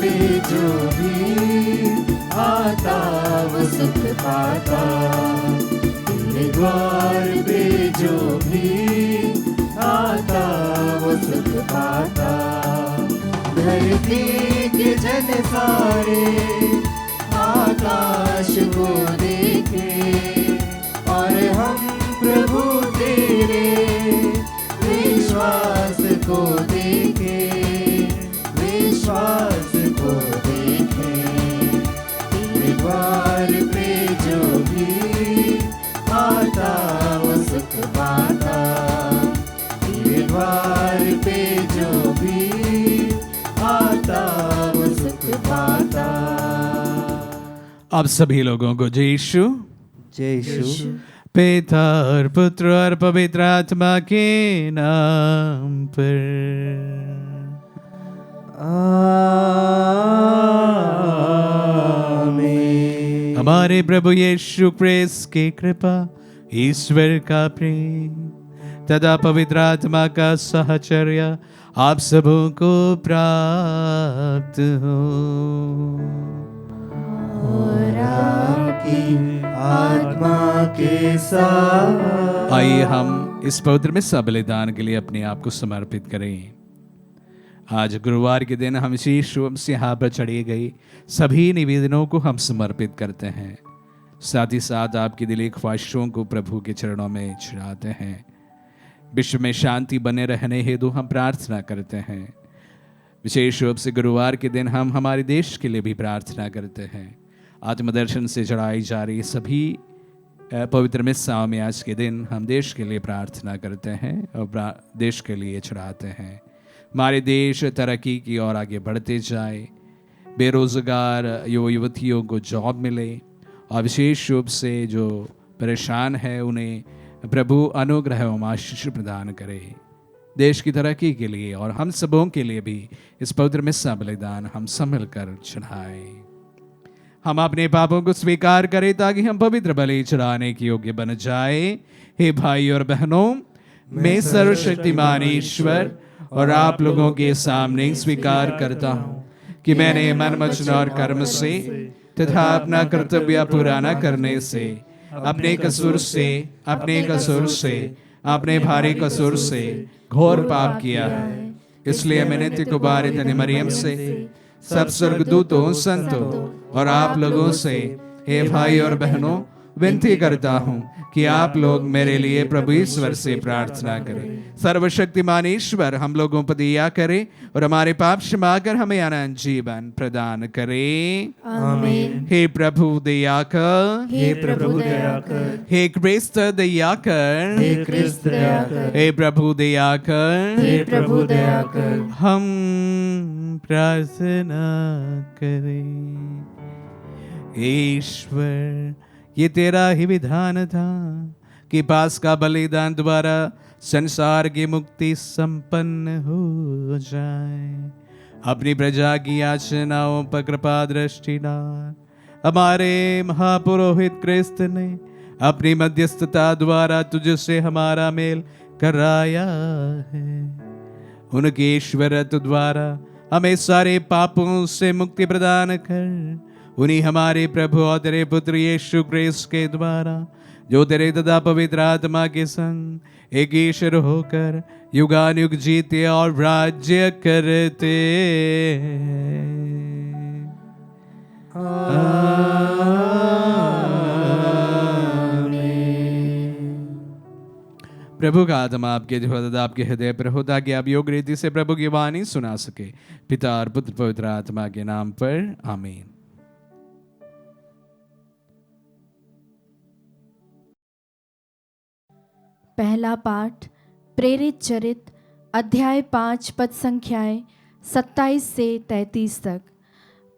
पे जो भी आता वो सुख पाता, तेरे द्वार पे जो भी आता वो सुख पाता। धरती के जन सारे आकाश को देखे और हम प्रभु तेरे विश्वास को देखे, विश्वास को देखे। तेरे द्वार पे जो भी आता वो सुख पाता, तेरे द्वार पे जो भी आता वो सुख पाता। आप सभी लोगों को जय यीशु। जय यीशु। पिता और पुत्र और पवित्र आत्मा के नाम पर आमीन। हमारे प्रभु यीशु क्रिस्त की कृपा, ईश्वर का प्रेम तथा पवित्र आत्मा का साहचर्य आप सबों को प्राप्त हो। और आपकी आत्मा के साथ। आइए हम इस पवित्र मिस्सा बलिदान के लिए अपने आप को समर्पित करें। आज गुरुवार के दिन हम विशेष रूप से यहाँ पर चढ़ी गई सभी निवेदनों को हम समर्पित करते हैं। साथ ही साथ आपकी दिली ख्वाहिशों को प्रभु के चरणों में चढ़ाते हैं। विश्व में शांति बने रहने हेतु हम प्रार्थना करते हैं। विशेष रूप से गुरुवार के दिन हम हमारे देश के लिए भी प्रार्थना करते हैं। आत्मदर्शन से चढ़ाई जा रही सभी पवित्र मिस्साओं में आज के दिन हम देश के लिए प्रार्थना करते हैं और देश के लिए चढ़ाते हैं। हमारे देश तरक्की की ओर आगे बढ़ते जाए, बेरोजगार युवतियों को जॉब मिले और विशेष रूप से जो परेशान है उन्हें प्रभु अनुग्रह एवं आशीष प्रदान करे। देश की तरक्की के लिए और हम सबों के लिए भी इस पवित्र मिस्सा बलिदान हम संभल कर चढ़ाएं। हम अपने पापों को स्वीकार करें ताकि हम पवित्र बलि चढ़ाने के योग्य बन जाए। हे भाई और बहनों, मैं सर्वशक्तिमान ईश्वर और आप लोगों के सामने स्वीकार करता हूँ कि मैंने मन वचन और कर्म से तथा अपना कर्तव्य पूरा न करने से अपने कसूर से अपने भारी कसूर से घोर पाप किया है। इसलिए मैंने तिकुबार तनि मरियम से सब स्वर्गदूतों, संतों और आप लोगों से, हे भाई और बहनों, विनती करता हूँ कि आप लोग मेरे लिए प्रभु ईश्वर से प्रार्थना करें। सर्वशक्तिमान ईश्वर हम लोगों पर दया करे और हमारे पाप क्षमा कर हमें अनंत जीवन प्रदान करे। आमीन। हे प्रभु दया कर, हे प्रभु दया कर, हे क्रिस्त दया कर, हे क्रिस्त दया कर, हे प्रभु दया कर, हे प्रभु दया कर। हम प्रार्थना करें। ईश्वर, ये तेरा ही विधान था कि पास का बलिदान द्वारा संसार की मुक्ति संपन्न हो जाए। अपनी प्रजा की याचनाओं पर कृपा दृष्टि डाल। हमारे महापुरोहित क्रिस्त ने अपनी मध्यस्थता द्वारा तुझसे हमारा मेल कराया है। उनके ईश्वरत्व द्वारा हमें सारे पापों से मुक्ति प्रदान कर उन्हीं हमारे प्रभु और तेरे पुत्र यीशु क्रिस्त के द्वारा, जो तेरे तथा पवित्र आत्मा के संग एक ईश्वर होकर युगानुयुग जीते और राज्य करते प्रभु का आत्मा आपके हृदय पर हो ताकि आप योग रीति से प्रभु की वाणी सुना सके। पिता और पुत्र पवित्र आत्मा के नाम पर आमीन। पहला पाठ प्रेरित चरित अध्याय 5 पद संख्याएं 27 से 33 तक।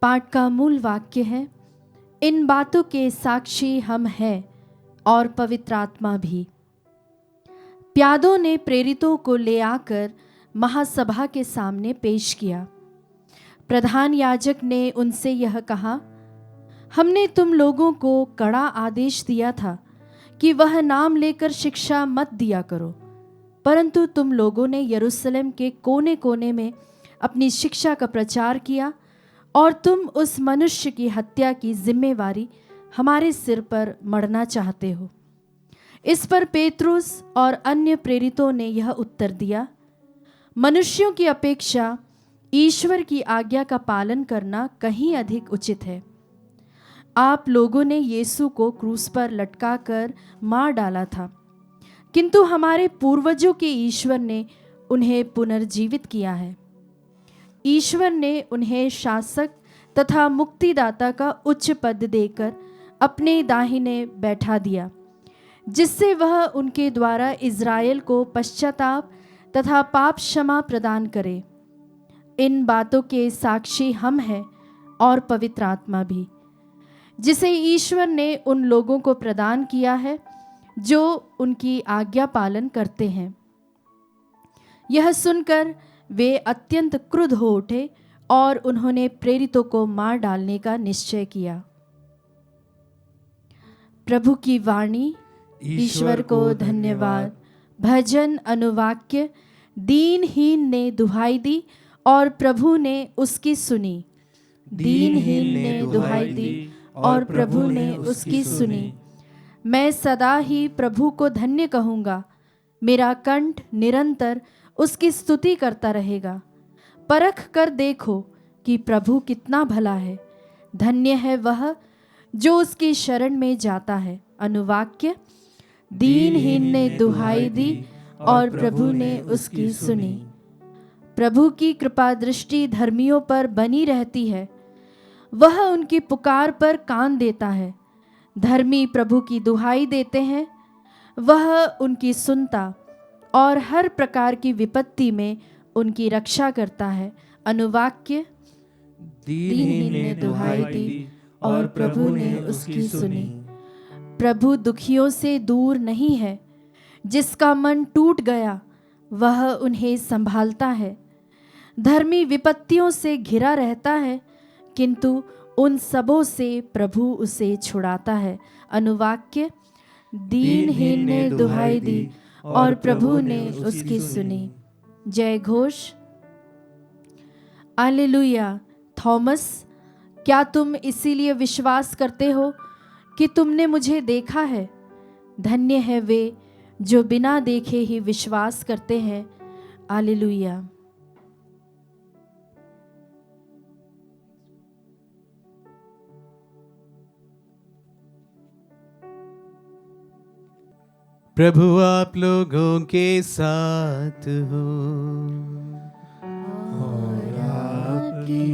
पाठ का मूल वाक्य है, इन बातों के साक्षी हम हैं और पवित्र आत्मा भी। प्यादों ने प्रेरितों को ले आकर महासभा के सामने पेश किया। प्रधान याजक ने उनसे यह कहा, हमने तुम लोगों को कड़ा आदेश दिया था कि वह नाम लेकर शिक्षा मत दिया करो, परंतु तुम लोगों ने यरूशलेम के कोने कोने में अपनी शिक्षा का प्रचार किया और तुम उस मनुष्य की हत्या की जिम्मेवारी हमारे सिर पर मढ़ना चाहते हो। इस पर पेतरुस और अन्य प्रेरितों ने यह उत्तर दिया, मनुष्यों की अपेक्षा ईश्वर की आज्ञा का पालन करना कहीं अधिक उचित है। आप लोगों ने यीशु को क्रूस पर लटकाकर मार डाला था, किंतु हमारे पूर्वजों के ईश्वर ने उन्हें पुनर्जीवित किया है। ईश्वर ने उन्हें शासक तथा मुक्तिदाता का उच्च पद देकर अपने दाहिने बैठा दिया, जिससे वह उनके द्वारा इज़राइल को पश्चाताप तथा पाप क्षमा प्रदान करे। इन बातों के साक्षी हम हैं और पवित्र आत्मा भी, जिसे ईश्वर ने उन लोगों को प्रदान किया है जो उनकी आज्ञा पालन करते हैं। यह सुनकर वे अत्यंत क्रुद्ध हो उठे और उन्होंने प्रेरितों को मार डालने का निश्चय किया। प्रभु की वाणी। ईश्वर को धन्यवाद। भजन अनुवाक्य। दीनहीन ने दुहाई दी और प्रभु ने उसकी सुनी। दीनहीन ने दुहाई दी और प्रभु ने उसकी सुनी। मैं सदा ही प्रभु को धन्य कहूँगा, मेरा कंठ निरंतर उसकी स्तुति करता रहेगा। परख कर देखो कि प्रभु कितना भला है, धन्य है वह जो उसकी शरण में जाता है। अनुवाक्य। दीनहीन ने दुहाई दी और प्रभु ने उसकी सुनी। प्रभु की कृपा दृष्टि धर्मियों पर बनी रहती है, वह उनकी पुकार पर कान देता है। धर्मी प्रभु की दुहाई देते हैं, वह उनकी सुनता और हर प्रकार की विपत्ति में उनकी रक्षा करता है। अनुवाक्य। दीनहीन ने दुहाई दी और प्रभु ने उसकी सुनी। प्रभु दुखियों से दूर नहीं है, जिसका मन टूट गया वह उन्हें संभालता है। धर्मी विपत्तियों से घिरा रहता है, किंतु उन सबों से प्रभु उसे छुड़ाता है। अनुवाक्य। दीनहीन ने दुहाई दी और प्रभु ने उसकी सुनी। जय घोष। हालेलुया। थॉमस, क्या तुम इसीलिए विश्वास करते हो कि तुमने मुझे देखा है? धन्य है वे जो बिना देखे ही विश्वास करते हैं। हालेलुया। प्रभु आप लोगों के साथ हो और आपकी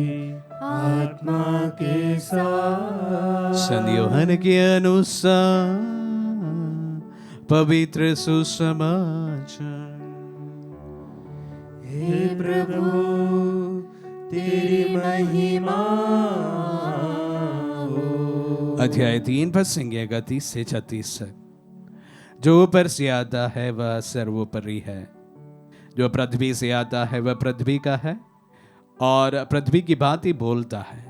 आत्मा के साथ। संत यूहन्ना के अनुसार पवित्र सुसमाचार। हे प्रभु तेरी महिमा हो। अध्याय 3 पद संख्या 31 से 36 तक। जो ऊपर से आता है वह सर्वोपरि है, जो पृथ्वी से आता है वह पृथ्वी का है और पृथ्वी की भांति बोलता है।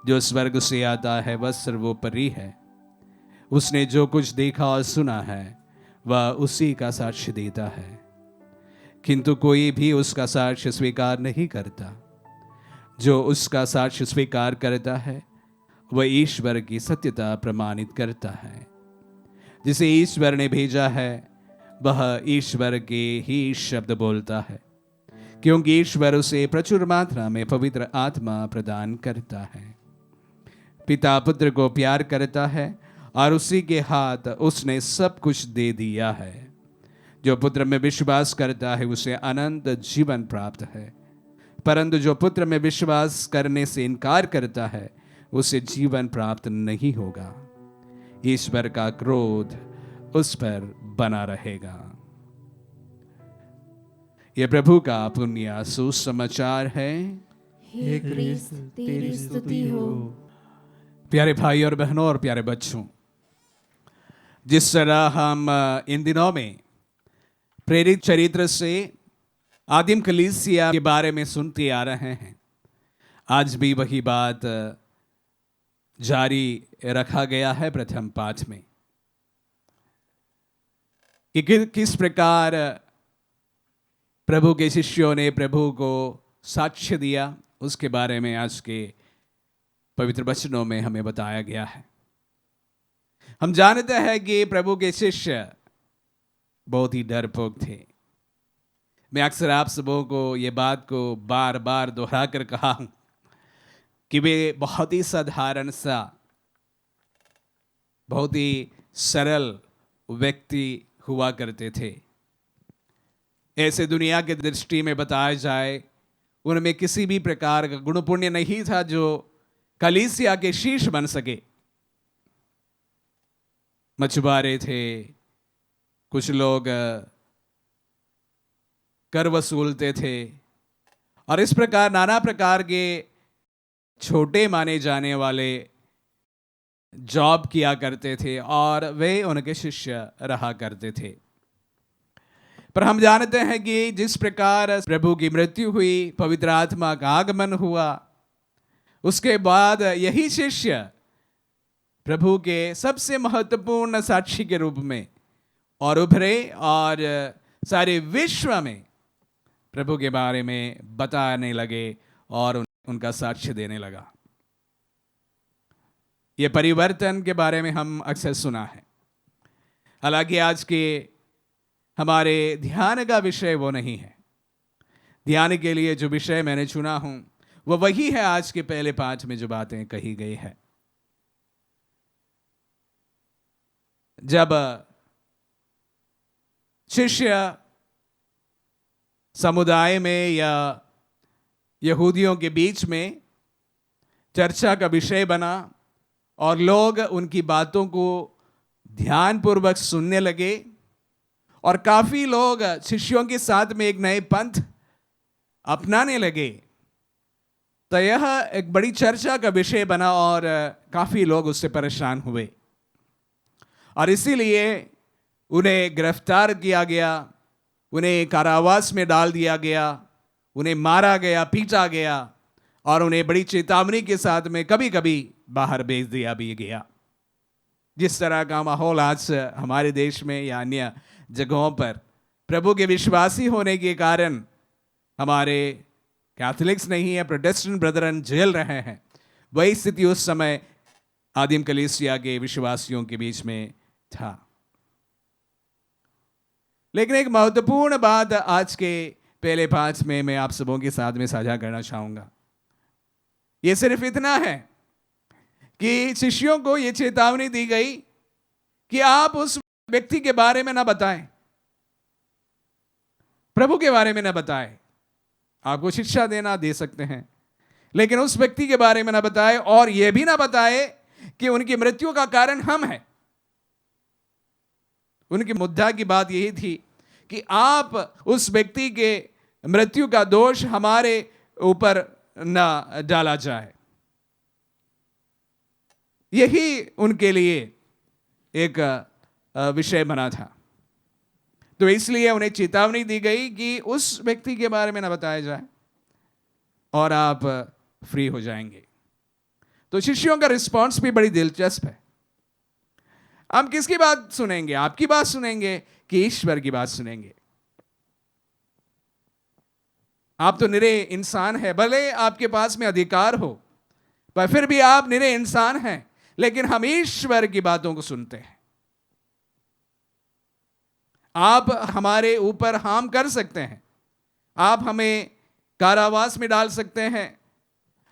जो स्वर्ग से आता है वह सर्वोपरि है। उसने जो कुछ देखा और सुना है वह उसी का साक्ष्य देता है, किंतु कोई भी उसका साक्ष्य स्वीकार नहीं करता। जो उसका साक्ष्य स्वीकार करता है वह ईश्वर की सत्यता प्रमाणित करता है। जिसे ईश्वर ने भेजा है वह ईश्वर के ही शब्द बोलता है, क्योंकि ईश्वर उसे प्रचुर मात्रा में पवित्र आत्मा प्रदान करता है। पिता पुत्र को प्यार करता है और उसी के हाथ उसने सब कुछ दे दिया है। जो पुत्र में विश्वास करता है उसे अनंत जीवन प्राप्त है, परंतु जो पुत्र में विश्वास करने से इनकार करता है उसे जीवन प्राप्त नहीं होगा। ईश्वर का क्रोध उस पर बना रहेगा। यह प्रभु का पुण्य सुसमाचार है। हे क्रिस्त तेरी स्तुति हो। प्यारे भाई और बहनों और प्यारे बच्चों, जिस तरह हम इन दिनों में प्रेरित चरित्र से आदिम कलीसिया के बारे में सुनते आ रहे हैं, आज भी वही बात जारी रखा गया है प्रथम पाठ में कि किस प्रकार प्रभु के शिष्यों ने प्रभु को साक्ष्य दिया उसके बारे में आज के पवित्र वचनों में हमें बताया गया है। हम जानते हैं कि प्रभु के शिष्य बहुत ही डरपोक थे। मैं अक्सर आप सबों को ये बात को बार बार दोहरा कर कहा हूं कि वे बहुत ही साधारण सा, बहुत ही सरल व्यक्ति हुआ करते थे। ऐसे दुनिया के दृष्टि में बताया जाए, उनमें किसी भी प्रकार का गुण पुण्य नहीं था जो कलीसिया के शीर्ष बन सके। मछुआरे थे, कुछ लोग कर वसूलते थे, और इस प्रकार नाना प्रकार के छोटे माने जाने वाले जॉब किया करते थे और वे उनके शिष्य रहा करते थे। पर हम जानते हैं कि जिस प्रकार प्रभु की मृत्यु हुई, पवित्र आत्मा का आगमन हुआ, उसके बाद यही शिष्य प्रभु के सबसे महत्वपूर्ण साक्षी के रूप में और उभरे और सारे विश्व में प्रभु के बारे में बताने लगे और उनका साक्ष्य देने लगा। ये परिवर्तन के बारे में हम अक्सर सुना है। हालांकि आज के हमारे ध्यान का विषय वो नहीं है। ध्यान के लिए जो विषय मैंने चुना हूं वो वही है आज के पहले पाठ में जो बातें कही गई है। जब शिष्य समुदाय में या यहूदियों के बीच में चर्चा का विषय बना और लोग उनकी बातों को ध्यानपूर्वक सुनने लगे और काफी लोग शिष्यों के साथ में एक नए पंथ अपनाने लगे, तो यह एक बड़ी चर्चा का विषय बना और काफी लोग उससे परेशान हुए और इसीलिए उन्हें गिरफ्तार किया गया, उन्हें कारावास में डाल दिया गया, उन्हें मारा गया, पीटा गया और उन्हें बड़ी चेतावनी के साथ में कभी कभी बाहर भेज दिया भी गया। जिस तरह का माहौल आज हमारे देश में या अन्य जगहों पर प्रभु के विश्वासी होने के कारण हमारे कैथोलिक्स नहीं है, प्रोटेस्टेंट ब्रदरन झेल रहे हैं, वही स्थिति उस समय आदिम कलीसिया के विश्वासियों के बीच में था। लेकिन एक महत्वपूर्ण बात आज के पहले पाठ में मैं आप सबों के साथ में साझा करना चाहूंगा। यह सिर्फ इतना है कि शिष्यों को यह चेतावनी दी गई कि आप उस व्यक्ति के बारे में ना बताएं, प्रभु के बारे में ना बताएं। आपको शिक्षा देना दे सकते हैं, लेकिन उस व्यक्ति के बारे में ना बताएं और यह भी ना बताएं कि उनकी मृत्यु का कारण हम हैं। उनकी मुद्दा की बात यही थी कि आप उस व्यक्ति के मृत्यु का दोष हमारे ऊपर ना डाला जाए। यही उनके लिए एक विषय बना था। तो इसलिए उन्हें चेतावनी दी गई कि उस व्यक्ति के बारे में ना बताया जाए और आप फ्री हो जाएंगे। तो शिष्यों का रिस्पॉन्स भी बड़ी दिलचस्प है। हम किसकी बात सुनेंगे? आपकी बात सुनेंगे कि ईश्वर की बात सुनेंगे? आप तो निरे इंसान हैं, भले आपके पास में अधिकार हो, पर फिर भी आप निरे इंसान हैं। लेकिन हम ईश्वर की बातों को सुनते हैं। आप हमारे ऊपर हार्म कर सकते हैं, आप हमें कारावास में डाल सकते हैं,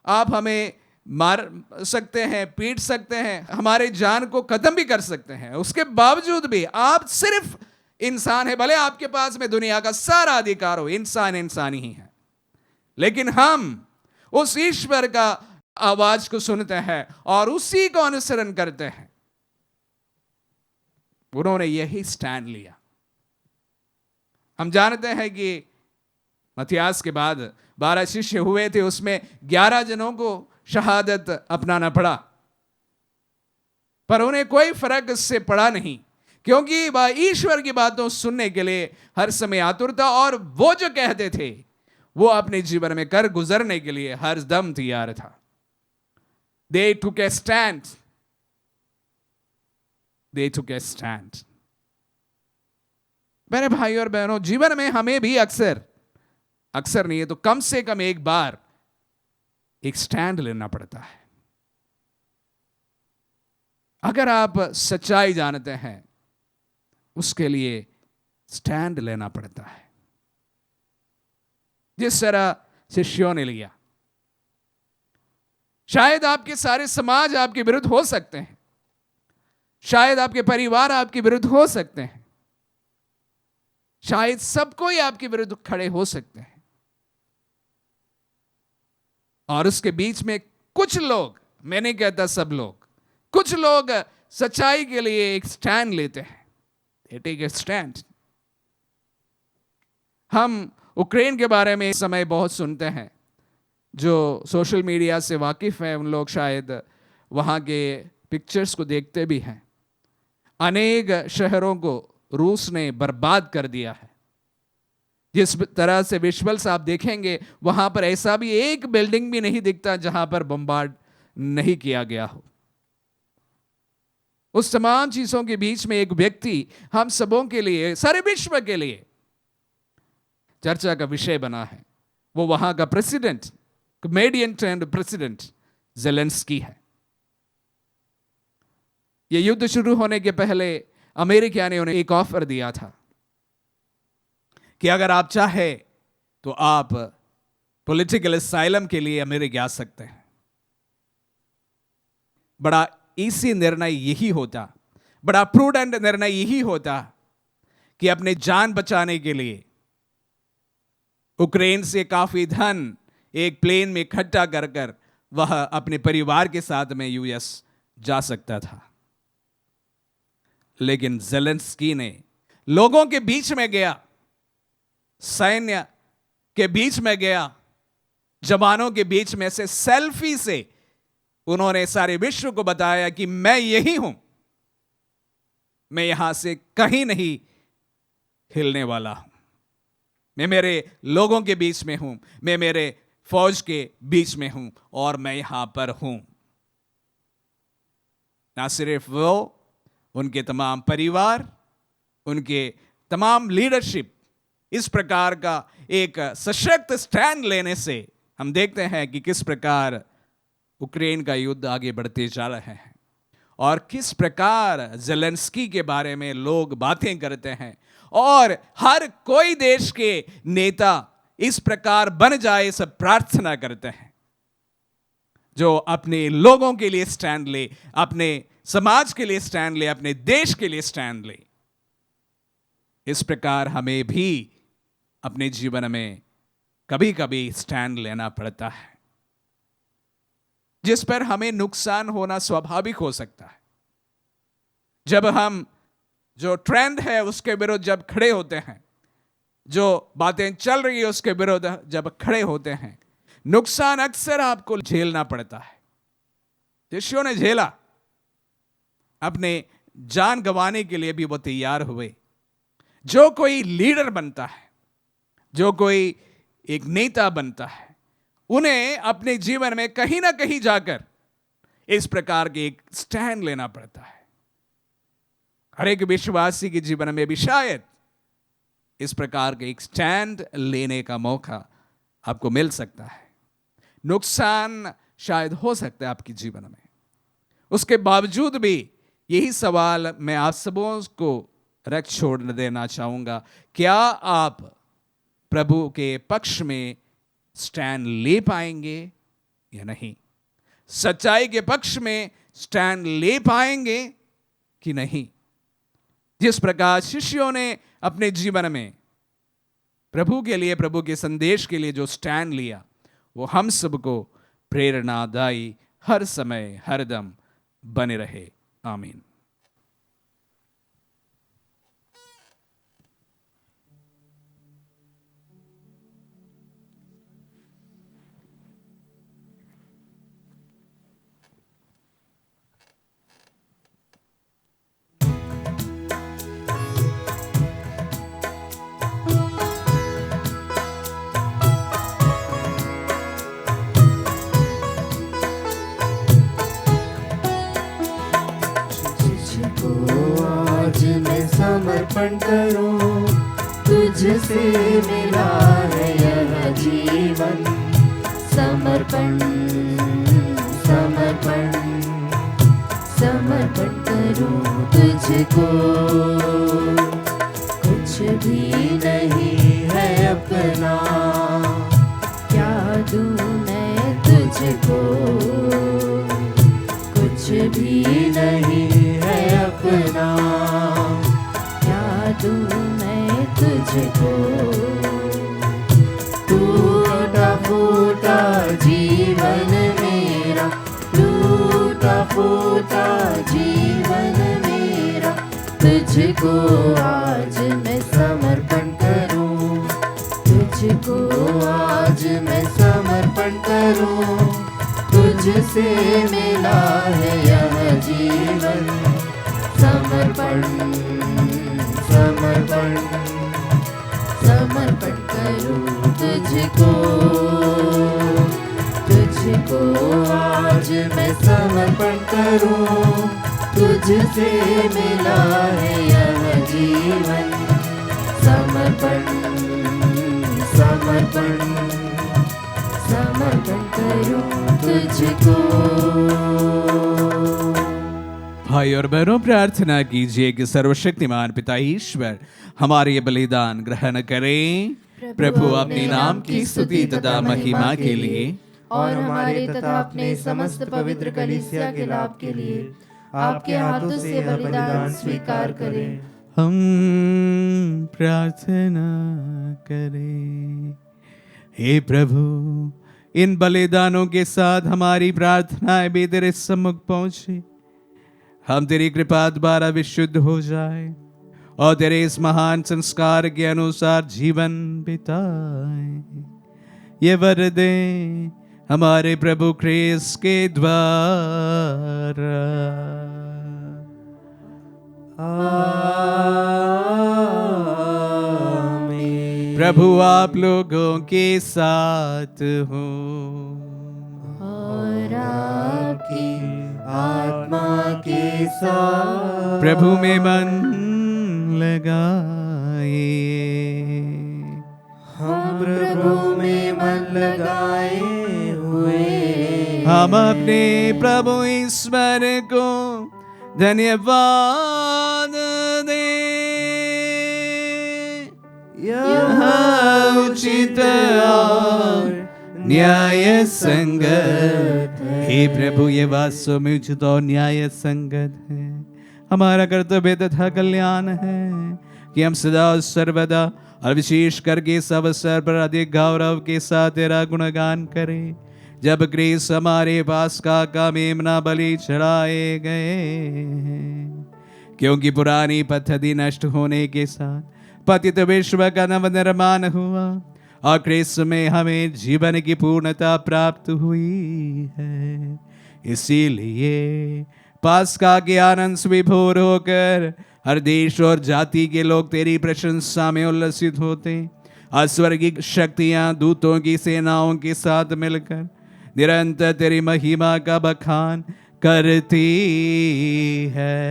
आप हमें मार सकते हैं, पीट सकते हैं, हमारे जान को खत्म भी कर सकते हैं। उसके बावजूद भी आप सिर्फ इंसान है। भले आपके पास में दुनिया का सारा अधिकार हो, इंसान इंसान ही है, लेकिन हम उस ईश्वर का आवाज को सुनते हैं और उसी को अनुसरण करते हैं। उन्होंने यही स्टैंड लिया। हम जानते हैं कि मत्थियास के बाद 12 शिष्य हुए थे, उसमें 11 जनों को शहादत अपनाना पड़ा, पर उन्हें कोई फर्क इससे पड़ा नहीं, क्योंकि वह ईश्वर की बातों सुनने के लिए हर समय आतुर था और वो जो कहते थे वो अपने जीवन में कर गुजरने के लिए हर दम तैयार था। They took a stand. They took a stand. मेरे भाई और बहनों, जीवन में हमें भी अक्सर नहीं है तो कम से कम एक बार एक स्टैंड लेना पड़ता है। अगर आप सच्चाई जानते हैं, उसके लिए स्टैंड लेना पड़ता है। जिस तरह शिष्यों ने लिया। शायद आपके सारे समाज आपके विरुद्ध हो सकते हैं, शायद आपके परिवार आपके विरुद्ध हो सकते हैं, शायद सब कोई आपके विरुद्ध खड़े हो सकते हैं, और उसके बीच में कुछ लोग, मैं नहीं कहता सब लोग, कुछ लोग सच्चाई के लिए एक स्टैंड लेते हैं। They take a stand। हम यूक्रेन के बारे में इस समय बहुत सुनते हैं। जो सोशल मीडिया से वाकिफ हैं उन लोग शायद वहाँ के पिक्चर्स को देखते भी हैं। अनेक शहरों को रूस ने बर्बाद कर दिया है। जिस तरह से विजुअल्स आप देखेंगे, वहाँ पर ऐसा भी एक बिल्डिंग भी नहीं दिखता जहाँ पर बम्बार्ड नहीं किया गया हो। उस तमाम चीजों के बीच में एक व्यक्ति हम सबों के लिए, सारे विश्व के लिए चर्चा का विषय बना है। वो वहां का president, comedian and president Zelensky है। ये युद्ध शुरू होने के पहले अमेरिका ने उन्हें एक ऑफर दिया था कि अगर आप चाहे तो आप पॉलिटिकल असाइलम के लिए अमेरिका आ सकते हैं। बड़ा इसी निर्णय यही होता, बड़ा प्रूडेंट निर्णय यही होता कि अपने जान बचाने के लिए यूक्रेन से काफी धन एक प्लेन में इकट्ठा कर कर वह अपने परिवार के साथ में यूएस जा सकता था। लेकिन ज़ेलेंस्की ने लोगों के बीच में गया, सैन्य के बीच में गया, जवानों के बीच में से सेल्फी से उन्होंने सारे विश्व को बताया कि मैं यही हूं, मैं यहां से कहीं नहीं हिलने वाला हूं, मैं मेरे लोगों के बीच में हूं, मैं मेरे फौज के बीच में हूं और मैं यहां पर हूं। ना सिर्फ वो, उनके तमाम परिवार, उनके तमाम लीडरशिप इस प्रकार का एक सशक्त स्टैंड लेने से हम देखते हैं कि किस प्रकार यूक्रेन का युद्ध आगे बढ़ते जा रहे हैं और किस प्रकार ज़ेलेंस्की के बारे में लोग बातें करते हैं। और हर कोई देश के नेता इस प्रकार बन जाए, सब प्रार्थना करते हैं, जो अपने लोगों के लिए स्टैंड ले, अपने समाज के लिए स्टैंड ले, अपने देश के लिए स्टैंड ले। इस प्रकार हमें भी अपने जीवन में कभी कभी स्टैंड लेना पड़ता है, जिस पर हमें नुकसान होना स्वाभाविक हो सकता है। जब हम जो ट्रेंड है उसके विरुद्ध जब खड़े होते हैं, जो बातें चल रही है उसके विरुद्ध जब खड़े होते हैं, नुकसान अक्सर आपको झेलना पड़ता है। शिष्यों ने झेला, अपने जान गंवाने के लिए भी वो तैयार हुए। जो कोई लीडर बनता है, जो कोई एक नेता बनता है, उन्हें अपने जीवन में कहीं ना कहीं जाकर इस प्रकार के एक स्टैंड लेना पड़ता है। हर एक विश्वासी के जीवन में भी शायद इस प्रकार के एक स्टैंड लेने का मौका आपको मिल सकता है। नुकसान शायद हो सकता है आपके जीवन में, उसके बावजूद भी यही सवाल मैं आप सबों को रख छोड़ देना चाहूंगा, क्या आप प्रभु के पक्ष में स्टैंड ले पाएंगे या नहीं? सच्चाई के पक्ष में स्टैंड ले पाएंगे कि नहीं? जिस प्रकार शिष्यों ने अपने जीवन में प्रभु के लिए, प्रभु के संदेश के लिए जो स्टैंड लिया, वो हम सबको प्रेरणादायी हर समय हर दम बने रहे। आमीन। समर्पण करूं, तुझसे मिला है यह जीवन, समर्पण समर्पण समर्पण करूं तुझको। कुछ भी नहीं है अपना, क्या दूं मैं तुझको। कुछ भी नहीं है अपना, क्या दूं मैं तुझको। टूटा फूटा जीवन मेरा, टूटा फूटा जीवन मेरा, तुझको आज मैं समर्पण करूं। तुझको आज मैं समर्पण करूं। तुझसे मिला है यह जीवन। समर्पण समर्पण समर्पण करूं तुझको। तुझको आज मैं समर्पण करूं। तुझसे मिला है यह जीवन। समर्पण समर्पण समर्पण करूं तुझको। भाई और बहनों, प्रार्थना कीजिए कि सर्वशक्तिमान पिता ईश्वर हमारे ये बलिदान ग्रहण करें। प्रभु अपने नाम की स्तुति तथा महिमा के लिए और हमारे तथा अपने समस्त पवित्र कलीसिया के लाभ के लिए आपके हाथों से बलिदान स्वीकार करें। हम प्रार्थना करें। हे प्रभु, इन बलिदानों के साथ हमारी प्रार्थनाएं भी तेरे सम्मुख पहुंचे। हम तेरी कृपा द्वारा विशुद्ध हो जाए और तेरे इस महान संस्कार के अनुसार जीवन बिताएं। ये वर दे हमारे प्रभु ख्रीस्त के द्वारा। आमीन। प्रभु आप लोगों के साथ हो और आपकी आत्मा के साथ प्रभु में मन लगाए। हम प्रभु में मन लगाए हुए हम अपने प्रभु ईश्वर को धन्यवाद दे। यह उचित और न्याय संगत है। हे प्रभु, ये वास्तव में उचित और न्याय संगत है। हमारा कर्तव्य तथा कल्याण है कि हम सदा और सर्वदा और विशेष करके इस अवसर पर अधिक गौरव के साथ तेरा गुणगान करें, जब क्रिस्त हमारे पास का मेमना बलि चढ़ाए गए हैं। क्योंकि पुरानी पद्धति नष्ट होने के साथ पतित विश्व का नव निर्माण हुआ और क्रिस्त में हमें जीवन की पूर्णता प्राप्त हुई है। इसीलिए पास्का के आनंद से विभोर होकर हर देश और जाति के लोग तेरी प्रशंसा में उल्लसित होते और स्वर्गीय शक्तियां दूतों की सेनाओं के साथ मिलकर निरंतर तेरी महिमा का बखान करती है।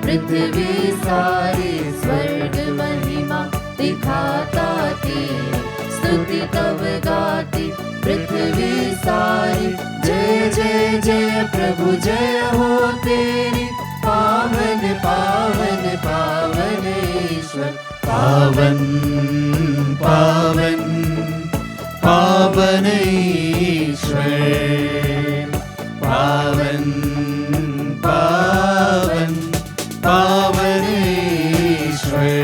पृथ्वी सारी स्वर्ग महिमा दिखाता तेरी स्तुति तब गाती पृथ्वी सारी। जय जय जय प्रभु जय हो तेरी, पावन पावन पावन ईश्वर। पावन पावन पावन ईश्वर। पावन पावन पावन ईश्वर।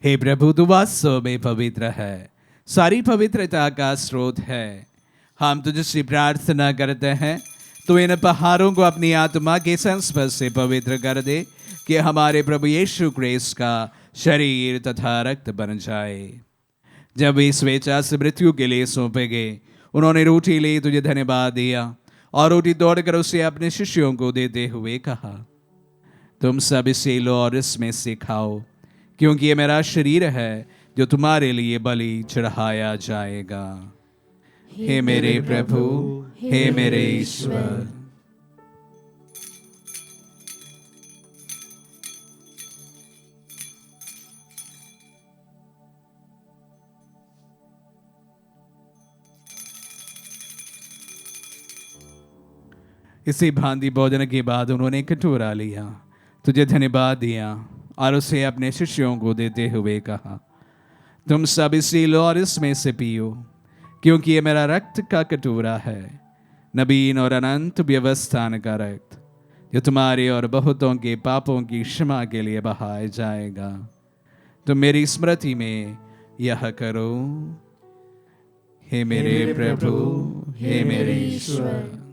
हे प्रभु, तू वास्तव में पवित्र है, सारी पवित्रता का स्रोत है। हम तुझसे प्रार्थना करते हैं, तो इन पहाड़ों को अपनी आत्मा के संस्पर्श से पवित्र कर दे, कि हमारे प्रभु यीशु क्रिस्त का शरीर तथा रक्त बन जाए। जब वे स्वेच्छा से मृत्यु के लिए सौंपे गए, उन्होंने रोटी ली, तुझे धन्यवाद दिया और रोटी तोड़कर उसे अपने शिष्यों को देते हुए कहा, तुम सब इसे लो और इसमें से खाओ, क्योंकि ये मेरा शरीर है जो तुम्हारे लिए बलि चढ़ाया जाएगा। हे मेरे प्रभु, हे मेरे ईश्वर। इसी भांति भोजन के बाद उन्होंने कटोरा लिया, तुझे धन्यवाद दिया और उसे अपने शिष्यों को देते हुए कहा, तुम सब इसे लो और इसमें से पियो, क्योंकि ये मेरा रक्त का कटोरा है, नवीन और अनंत व्यवस्थान का रक्त, जो तुम्हारे और बहुतों के पापों की क्षमा के लिए बहाया जाएगा। तुम मेरी स्मृति में यह करो। हे मेरे प्रभु, हे मेरे ईश्वर।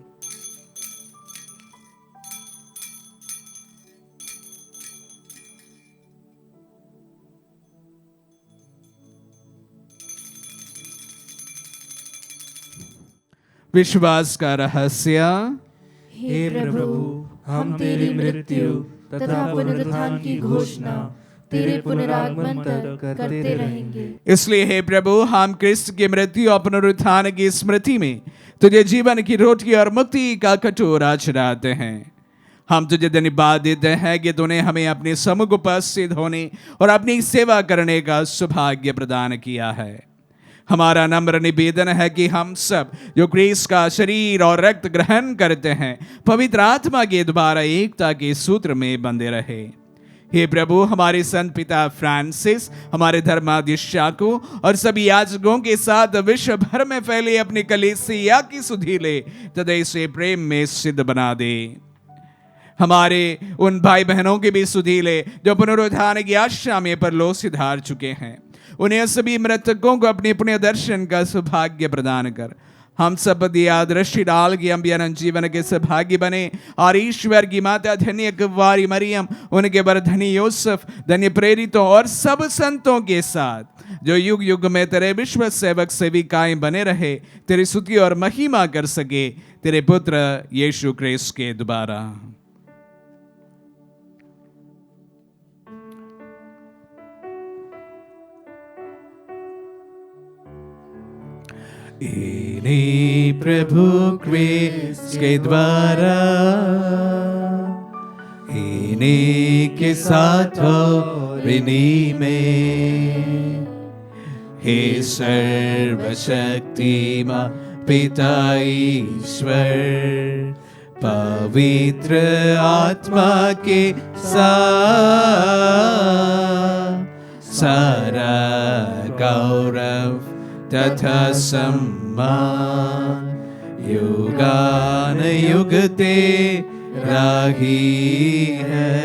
विश्वास का रहस्य। हे प्रभु, हम तेरी मृत्यु तथा पुनरुत्थान की घोषणा तेरे पुनरागमन तक करते रहेंगे। इसलिए हे प्रभु, हम क्रिस्त की मृत्यु और पुनरुत्थान की स्मृति में तुझे जीवन की रोटी और मुक्ति का कटोरा चढ़ाते हैं। हम तुझे धन्यवाद देते हैं कि तूने हमें अपने सम्मुख उपस्थित होने और अपनी सेवा करने का सौभाग्य प्रदान किया है। हमारा नम्र निवेदन है कि हम सब जो क्रिस्त का शरीर और रक्त ग्रहण करते हैं, पवित्र आत्मा के द्वारा एकता के सूत्र में बंधे रहे। हे प्रभु, हमारे संत पिता फ्रांसिस, हमारे धर्माध्यक्ष और सभी याजकों के साथ विश्व भर में फैले अपने कलीसिया की सुधीले तथा इसे प्रेम में सिद्ध बना दे। हमारे उन भाई बहनों के भी सुधीले जो पुनरुत्थान की आशा में परलोक सिधार चुके हैं, उन्हें सभी मृतकों को अपने पुण्य दर्शन का सौभाग्य प्रदान कर हम सब याद दृष्टि डाल के हम भी अनंत जीवन के सौभाग्य बने। और ईश्वर की माता धन्य कुंवारी मरियम, उनके वर धन्य यूसुफ, धन्य प्रेरितों और सब संतों के साथ जो युग युग में तेरे विश्व सेवक सेविकाएं बने रहे, तेरी स्तुति और महिमा कर सके, तेरे पुत्र यीशु क्रिस्त के द्वारा। इन्हीं प्रभु क्रिस्त के द्वारा, इन्हीं के साथ और इन्हीं में, हे सर्वशक्तिमान पिता ईश्वर, पवित्र आत्मा के साथ सारा गौरव तथा सम्मान युगान युग तेरा ही है।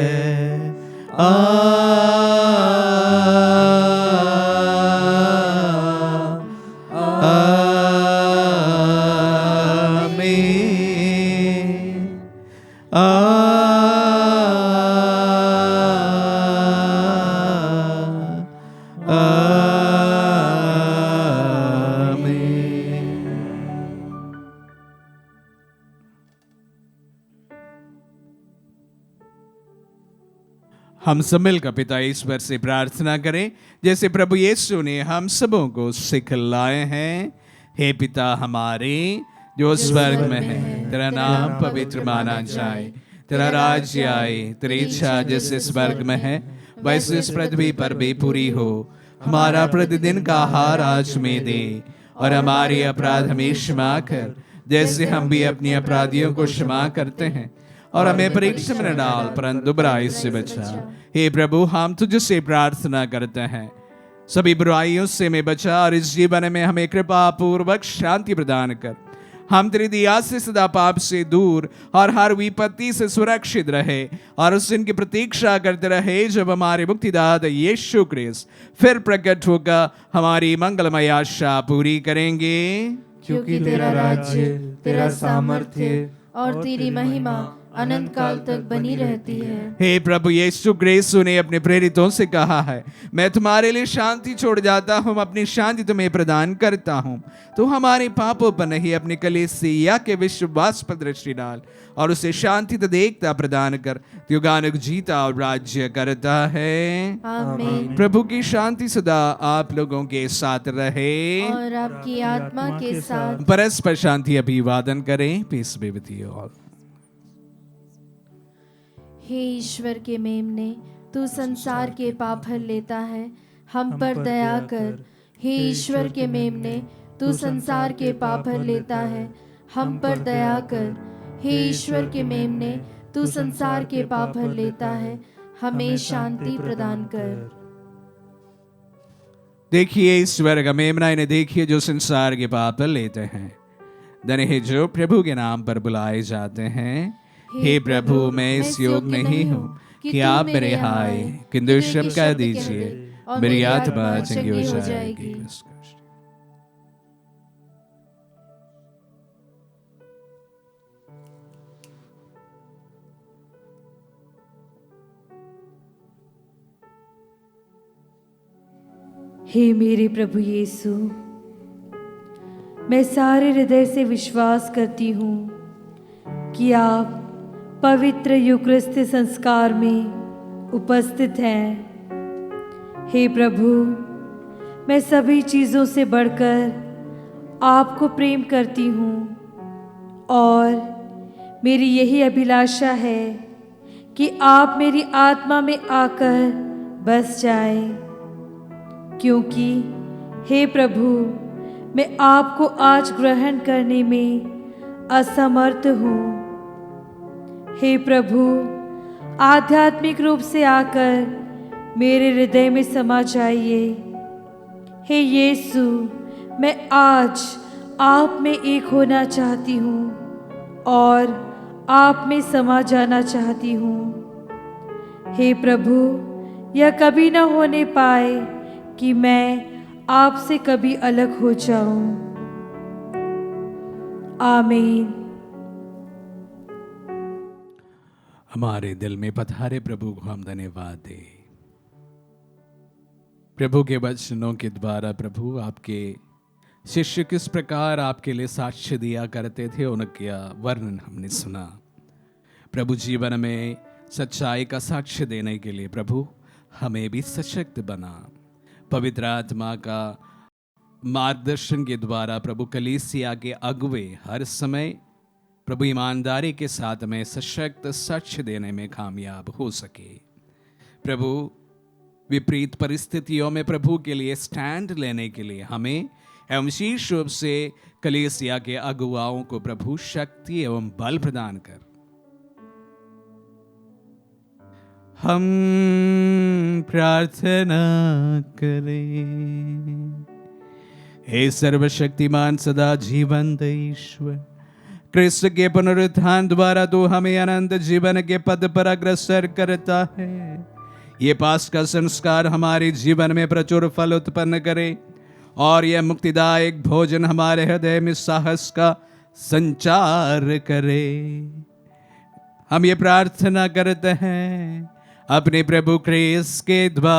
हम सब मिलकर पिता ईश्वर से प्रार्थना करें, जैसे प्रभु यीशु ने हम सबों को सिखलाए हैं। हे पिता हमारे जो स्वर्ग में है, तेरा नाम पवित्र माना जाए, तेरा राज्य आए, तेरी इच्छा जैसे स्वर्ग में है वैसे इस पृथ्वी पर भी पूरी हो। हमारा प्रतिदिन का आहार आज में दे, और हमारे अपराध में क्षमा कर, जैसे हम भी अपने अपराधियों को क्षमा करते हैं, और हमें परीक्षा में न डाल परंतु बुराई से बचा। हे प्रभु, हम तुझसे प्रार्थना करते हैं, सभी बुराइयों से हमें बचा और इस जीवन में हमें कृपा पूर्वक शांति प्रदान कर। हम तेरी दया से सदा पाप से दूर और हर विपत्ति से सुरक्षित रहे, और उस दिन की प्रतीक्षा करते रहे जब हमारे मुक्तिदाता यीशु क्रिस्त फिर प्रकट होकर हमारी मंगलमय आशा पूरी करेंगे। क्योंकि तेरा राज्य, तेरा सामर्थ्य और तेरी महिमा अनंत काल तक बनी रहती है। हे प्रभु यीशु ग्रेसु ने अपने प्रेरितों से कहा है, मैं तुम्हारे लिए शांति छोड़ जाता हूँ, अपनी शांति तुम्हें प्रदान करता हूँ। तो हमारे पापों पर नहीं, अपनी कलीसिया के विश्वास पर दृष्टि डाल और उसे शांति तथा एकता प्रदान कर। युगानुग जीता और राज्य करता है। आमीन। प्रभु की शांति सदा आप लोगों के साथ रहे और आपकी आत्मा के साथ। परस्पर शांति अभिवादन करें। Peace be with you all. हे ईश्वर के मेमने, तू संसार के पाप हर लेता है, हम पर दया कर। हे ईश्वर के मेमने, तू संसार के पाप हर लेता है, हम पर दया कर। हे ईश्वर के मेमने, तू संसार के पाप हर लेता है, हमें शांति प्रदान कर। देखिए ईश्वर का मेमना, इन्हें देखिए जो संसार के पाप लेते हैं। धन्य है जो प्रभु के नाम पर बुलाए जाते हैं। हे प्रभु, मैं इस योग नहीं हूँ कि आप मेरे आए, किंतु शब्द कह दीजिए, मेरी आत्मा चंगी हो जाएगी। हे मेरे प्रभु यीशु, मैं सारे हृदय से विश्वास करती हूँ कि आप पवित्र यूकरिस्त संस्कार में उपस्थित हैं। हे प्रभु, मैं सभी चीज़ों से बढ़कर आपको प्रेम करती हूँ और मेरी यही अभिलाषा है कि आप मेरी आत्मा में आकर बस जाएं, क्योंकि हे प्रभु, मैं आपको आज ग्रहण करने में असमर्थ हूँ। हे प्रभु, आध्यात्मिक रूप से आकर मेरे हृदय में समा जाइए। हे यीशु, मैं आज आप में एक होना चाहती हूँ और आप में समा जाना चाहती हूँ। हे प्रभु, यह कभी न होने पाए कि मैं आपसे कभी अलग हो जाऊं। आमीन। हमारे दिल में पधारे प्रभु को हम धन्यवाद दें। प्रभु के वचनों के द्वारा प्रभु आपके शिष्य किस प्रकार आपके लिए साक्ष्य दिया करते थे, उनका वर्णन हमने सुना। प्रभु जीवन में सच्चाई का साक्ष्य देने के लिए प्रभु हमें भी सशक्त बना। पवित्र आत्मा का मार्गदर्शन के द्वारा प्रभु कलीसिया के अगुवे हर समय प्रभु ईमानदारी के साथ में सशक्त साक्ष्य देने में कामयाब हो सके। प्रभु विपरीत परिस्थितियों में प्रभु के लिए स्टैंड लेने के लिए हमें एवं विशेष रूप से कलीसिया के अगुवाओं को प्रभु शक्ति एवं बल प्रदान कर। हम प्रार्थना करें। हे सर्वशक्तिमान सदा जीवंत ईश्वर, क्रिस्त के पुनरुत्थान द्वारा तो हमें अनंत जीवन के पद पर अग्रसर करता है। ये पास्का संस्कार हमारे जीवन में प्रचुर फल उत्पन्न करे और यह मुक्तिदायक भोजन हमारे हृदय में साहस का संचार करे। हम ये प्रार्थना करते हैं अपने प्रभु क्रिस्त के द्वारा।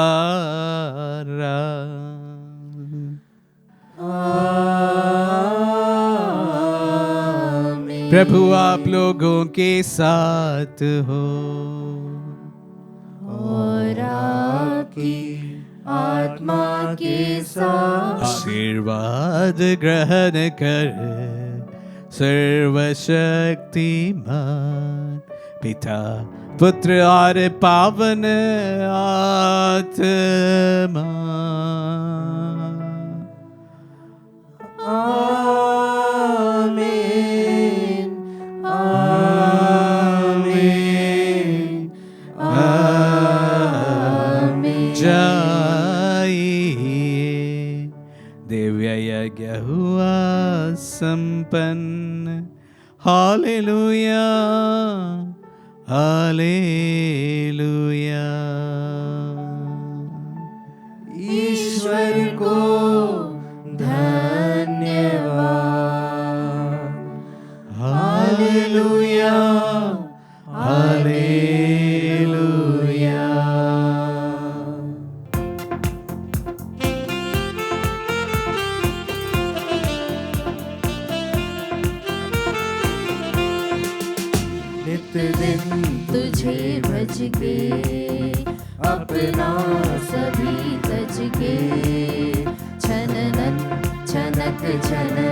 प्रभु आप लोगों के साथ हो और आपकी आत्मा के साथ। आशीर्वाद ग्रहण कर सर्वशक्तिमान पिता, पुत्र और पावन आत्मा। आमीन, आमीन, आमीन। जाइए, दिव्य यज्ञ हुआ संपन्न। Hallelujah, hallelujah. ईश्वर को धन्यवाद। के, अपना सभी तज के, छननक छनक छनक